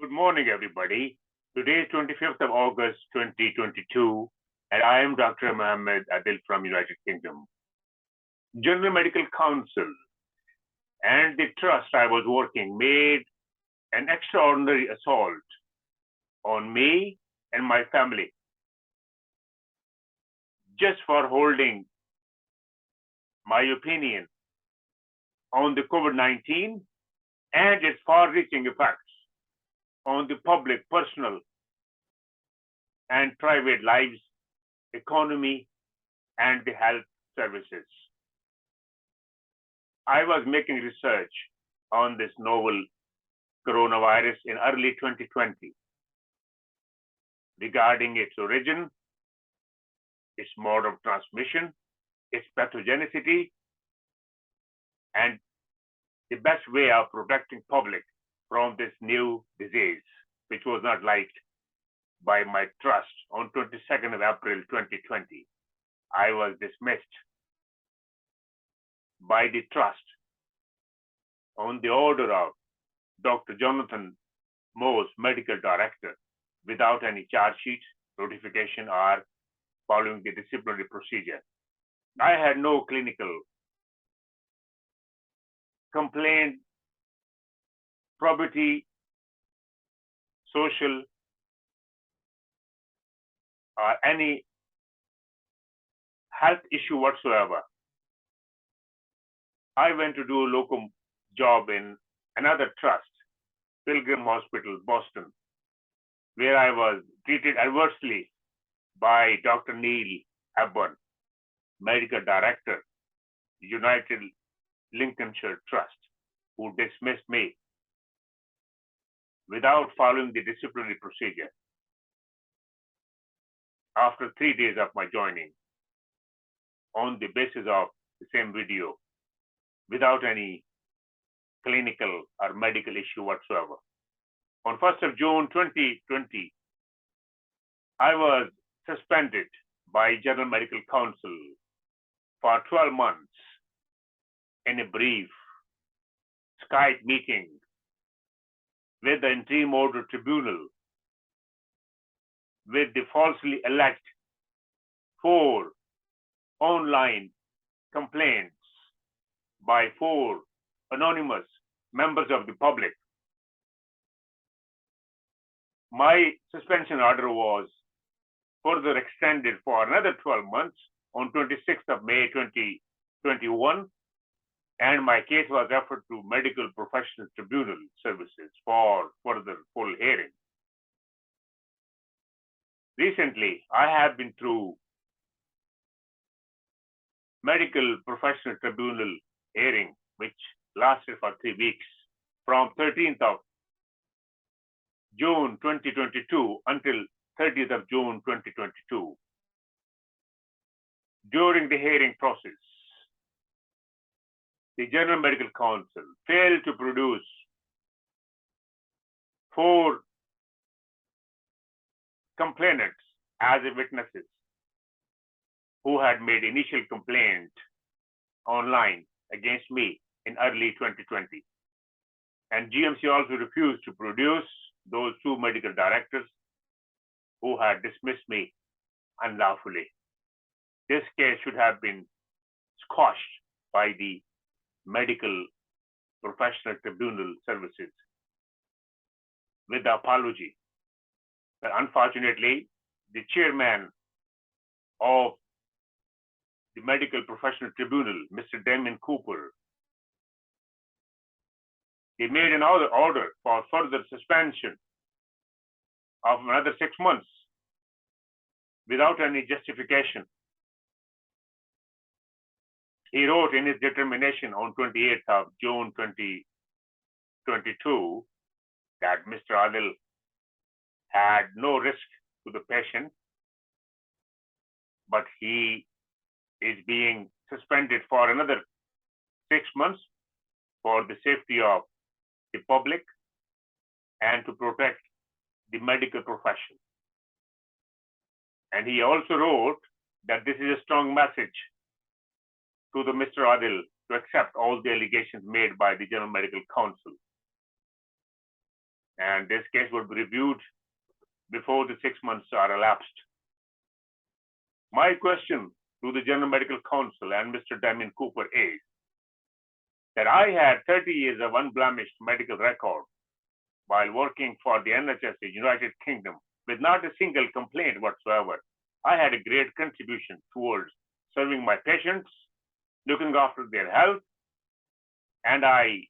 Good morning, everybody. Today is 25th of August, 2022, and I am Dr. Mr Adil from United Kingdom. General Medical Council and the trust I was working made an extraordinary assault on me and my family just for holding my opinion on the COVID-19 and its far-reaching effects on the public, personal, and private lives, economy, and the health services. I was making research on this novel coronavirus in early 2020 regarding its origin, its mode of transmission, its pathogenicity, and the best way of protecting public from this new disease, which was not liked by my trust. On 22nd of April 2020, I was dismissed by the trust on the order of Dr. Jonathan Moss, medical director, without any charge sheet, notification, or following the disciplinary procedure. I had no clinical complaint, probity, social, or any health issue whatsoever. I went to do a locum job in another trust, Pilgrim Hospital, Boston, where I was treated adversely by Dr. Neil Hepburn, medical director, United Lincolnshire Trust, who dismissed me without following the disciplinary procedure. After 3 days of my joining, on the basis of the same video, without any clinical or medical issue whatsoever. On 1st of June 2020, I was suspended by General Medical Council for 12 months in a brief Skype meeting with the Interim Order Tribunal with the falsely alleged 4 online complaints by 4 anonymous members of the public. My suspension order was further extended for another 12 months on 26th of May 2021, and my case was referred to Medical Professional Tribunal services for further full hearing. Recently, I have been through Medical Professional Tribunal hearing, which lasted for 3 weeks, from 13th of June 2022 until 30th of June 2022. During the hearing process, the General Medical Council failed to produce 4 complainants as witnesses who had made initial complaint online against me in early 2020. And GMC also refused to produce those 2 medical directors who had dismissed me unlawfully. This case should have been squashed by the Medical Professional Tribunal services with the apology. But unfortunately, the chairman of the Medical Professional Tribunal, Mr. Damien Cooper, he made another order for further suspension of another 6 months without any justification. He wrote in his determination on 28th of June 2022 that Mr. Adil had no risk to the patient, but he is being suspended for another 6 months for the safety of the public and to protect the medical profession. And he also wrote that this is a strong message to the Mr. Adil to accept all the allegations made by the General Medical Council. and this case would be reviewed before the 6 months are elapsed. My question to the General Medical Council and Mr. Damien Cooper is that I had 30 years of unblemished medical record while working for the NHS in the United Kingdom with not a single complaint whatsoever. I had a great contribution towards serving my patients, looking after their health, and I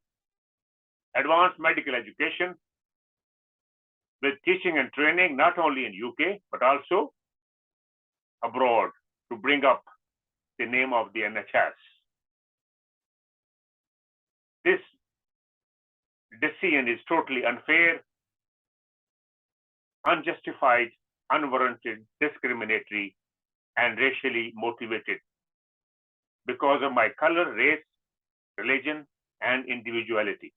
advanced medical education with teaching and training not only in UK but also abroad to bring up the name of the NHS. This decision is totally unfair, unjustified, unwarranted, discriminatory, and racially motivated because of my color, race, religion, and individuality.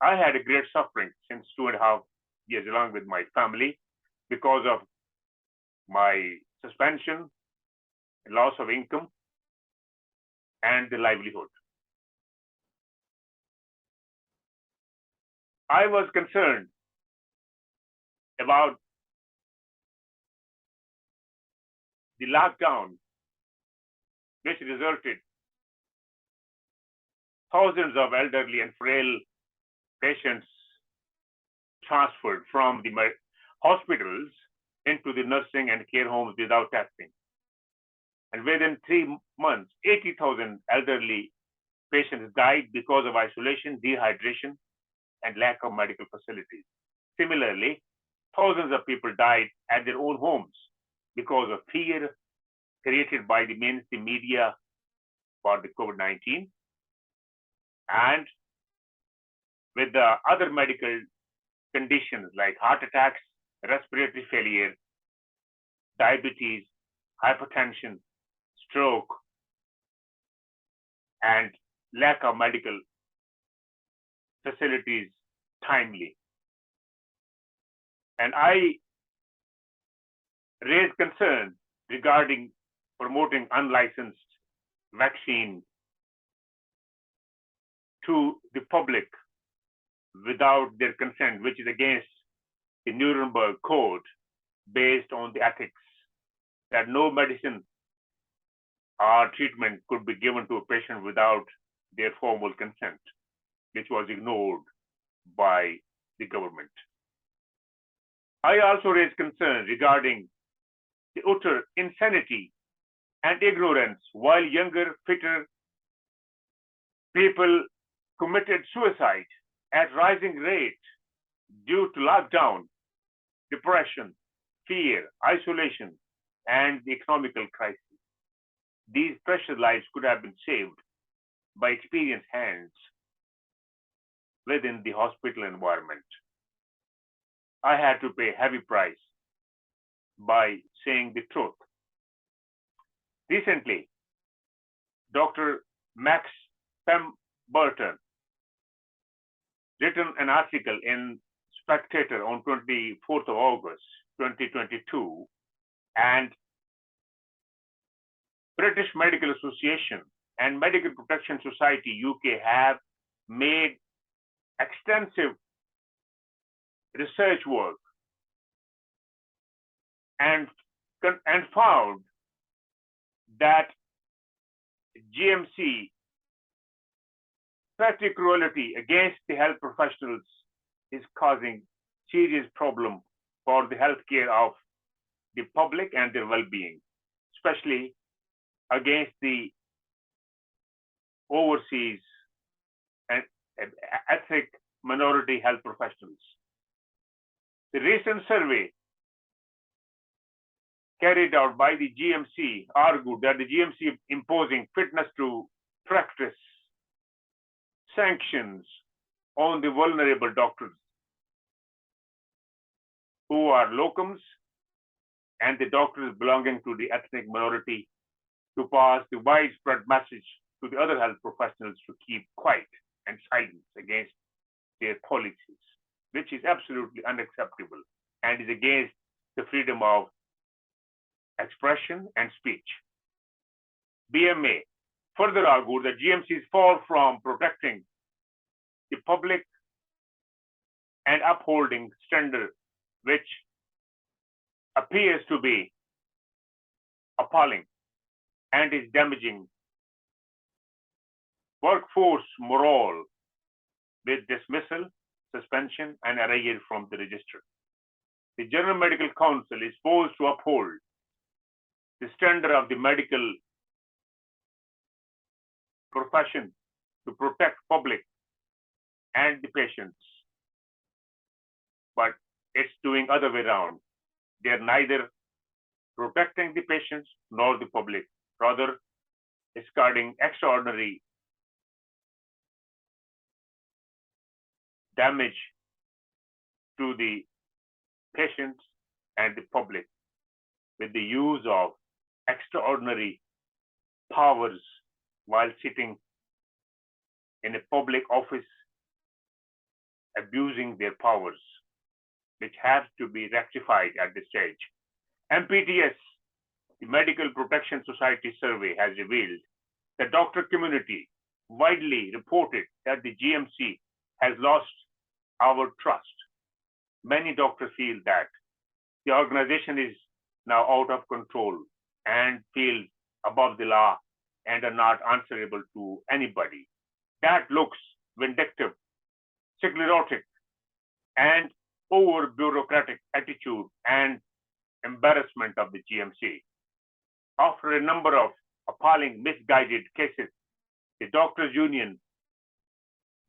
I had a great suffering since 2.5 years along with my family because of my suspension, loss of income, and the livelihood. I was concerned about the lockdown, which resulted thousands of elderly and frail patients transferred from the hospitals into the nursing and care homes without testing. And within 3 months, 80,000 elderly patients died because of isolation, dehydration, and lack of medical facilities. Similarly, thousands of people died at their own homes because of fear created by the mainstream media for the COVID-19 and with the other medical conditions like heart attacks, respiratory failure, diabetes, hypertension, stroke, and lack of medical facilities timely. And I raised concern regarding promoting unlicensed vaccine to the public without their consent, which is against the Nuremberg Code based on the ethics that no medicine or treatment could be given to a patient without their formal consent, which was ignored by the government. I also raised concern regarding the utter insanity and ignorance while younger, fitter people committed suicide at rising rate due to lockdown, depression, fear, isolation, and the economical crisis. These precious lives could have been saved by experienced hands within the hospital environment. I had to pay a heavy price by saying the truth. Recently, Dr. Max Pemberton written an article in Spectator on 24th of August, 2022, and British Medical Association and Medical Protection Society UK have made extensive research work and found that GMC petty cruelty against the health professionals is causing serious problem for the healthcare of the public and their well-being, especially against the overseas and ethnic minority health professionals. The recent survey carried out by the GMC argued that the GMC imposing fitness to practice sanctions on the vulnerable doctors who are locums and the doctors belonging to the ethnic minority to pass the widespread message to the other health professionals to keep quiet and silent against their policies, which is absolutely unacceptable and is against the freedom of expression and speech. BMA further argued that GMC is far from protecting the public and upholding standard which appears to be appalling and is damaging workforce morale with dismissal, suspension, and erasure from the register. The General Medical Council is supposed to uphold the standard of the medical profession to protect public and the patients, but it's doing other way around. They're neither protecting the patients nor the public, rather discarding extraordinary damage to the patients and the public with the use of extraordinary powers while sitting in a public office, abusing their powers, which has to be rectified at this stage. MPTS, the Medical Protection Society survey, has revealed the doctor community widely reported that the GMC has lost our trust. Many doctors feel that the organization is now out of control and feel above the law and are not answerable to anybody. That looks vindictive, sclerotic, and over-bureaucratic attitude and embarrassment of the GMC. After a number of appalling misguided cases, the Doctors' Union,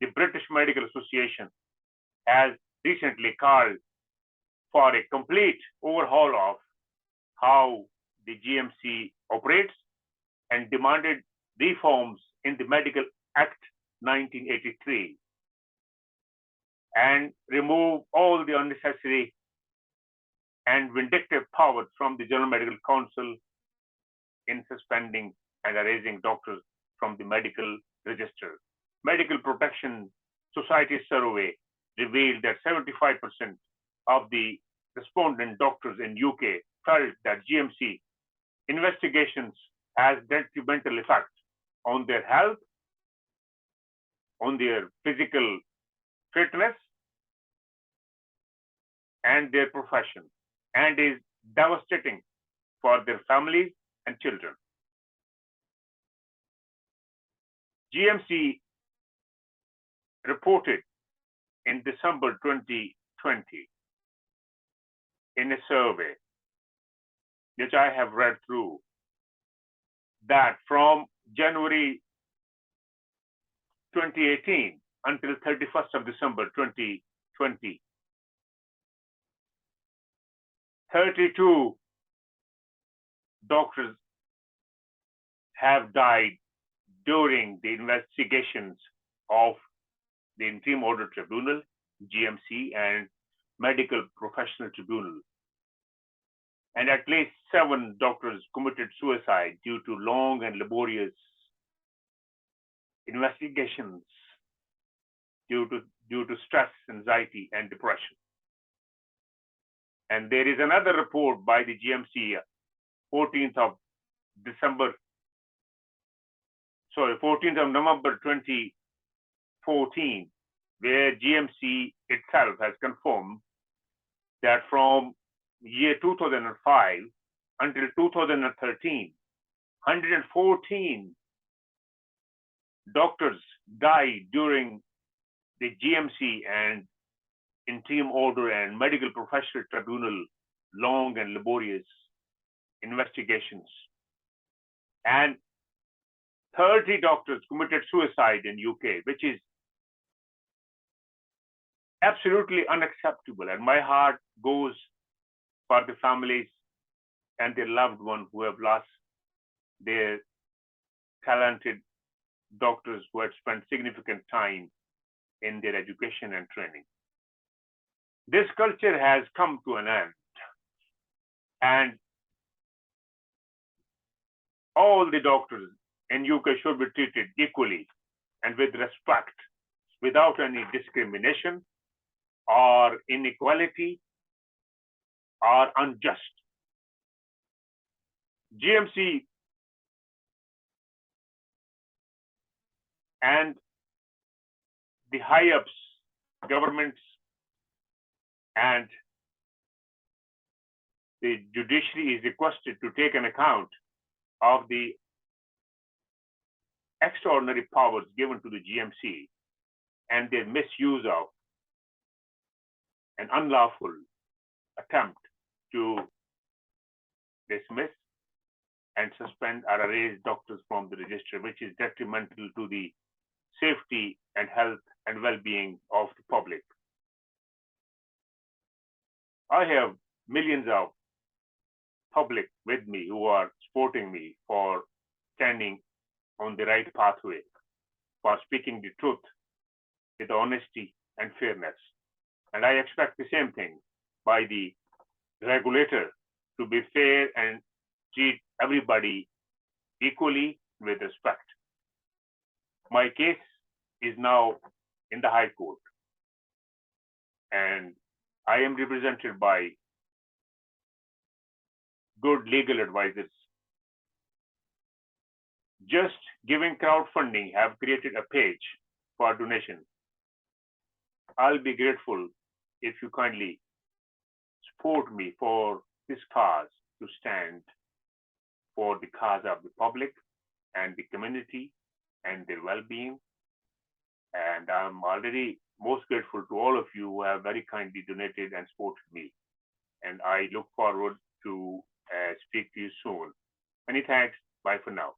the British Medical Association, has recently called for a complete overhaul of how the GMC operates and demanded reforms in the Medical Act 1983 and remove all the unnecessary and vindictive powers from the General Medical Council in suspending and erasing doctors from the medical register. Medical Protection Society survey revealed that 75% of the respondent doctors in UK felt that GMC investigations has detrimental effect on their health, on their physical fitness, and their profession, and is devastating for their families and children. GMC reported in December 2020 in a survey, which I have read through, that from January 2018 until 31st of December 2020, 32 doctors have died during the investigations of the Interim Order Tribunal, GMC, and Medical Professional Tribunal. And at least 7 doctors committed suicide due to long and laborious investigations due to stress, anxiety, and depression. And there is another report by the GMC, 14th of November 2014, where GMC itself has confirmed that from year 2005 until 2013, 114 doctors died during the GMC and Interim Order and Medical Professional Tribunal long and laborious investigations. And 30 doctors committed suicide in UK, which is absolutely unacceptable. And my heart goes for the families and their loved ones who have lost their talented doctors who had spent significant time in their education and training. This culture has come to an end, and all the doctors in UK should be treated equally and with respect, without any discrimination or inequality or unjust. GMC and the high-ups, governments And the judiciary is requested to take an account of the extraordinary powers given to the GMC and their misuse of an unlawful attempt to dismiss and suspend or erase doctors from the register, which is detrimental to the safety and health and well-being of the public. I have millions of public with me who are supporting me for standing on the right pathway, for speaking the truth with honesty and fairness. And I expect the same thing by the regulator to be fair and treat everybody equally with respect. My case is now in the High Court, and I am represented by good legal advisors. Just Giving crowdfunding have created a page for donation. I'll be grateful if you kindly support me for this cause, to stand for the cause of the public and the community and their well-being. And I'm already most grateful to all of you who have very kindly donated and supported me. And I look forward to speak to you soon. Many thanks. Bye for now.